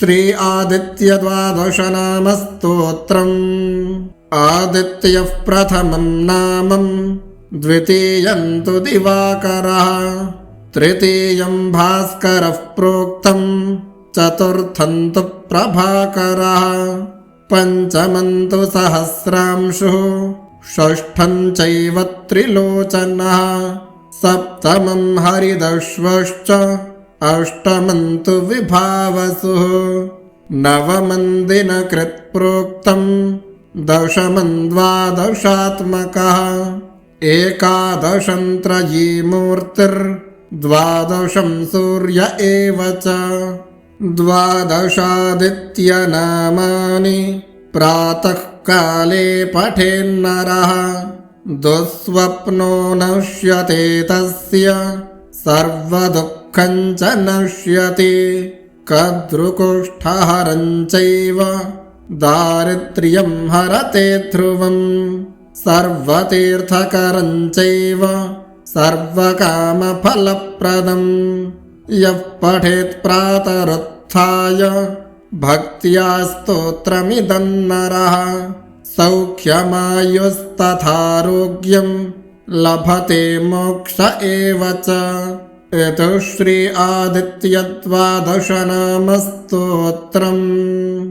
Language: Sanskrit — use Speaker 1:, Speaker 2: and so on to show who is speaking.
Speaker 1: श्री आदित्य द्वादशनाम स्तोत्रम्। आदित्यः प्रथमं नामं, द्वितीयं तु दिवाकरः, तृतीयं भास्करः प्रोक्तं, चतुर्थं तु प्रभाकरः, पंचमं तु सहस्रांशुः, षष्ठं चैव त्रिलोचनः, सप्तमं हरिदश्वश्च, अष्टमं तु विभावसुः, नवमं दिनकृत् प्रोक्तं, दशमं द्वादशात्मकः, एकादशं त्रयीमूर्तिर्द्वादशं सूर्य एव च, द्वादशादित्यनामानि प्रातःकाले पठेन्नरः, दुःस्वप्नो नश्यते तस्य, सर्वदुःखं च नश्यति, कद्रुकुष्ठहरं चैव दारिद्र्यं हरते ध्रुवम्, सर्वतीर्थकरं चैव सर्वकामफलप्रदम्, यः पठेत् प्रातरुत्थाय भक्त्या स्तोत्रमिदं नरः, सौख्यमायुस्तथारोग्यं लभते मोक्ष एव च। इति श्री आदित्य द्वादशनाम स्तोत्रम्।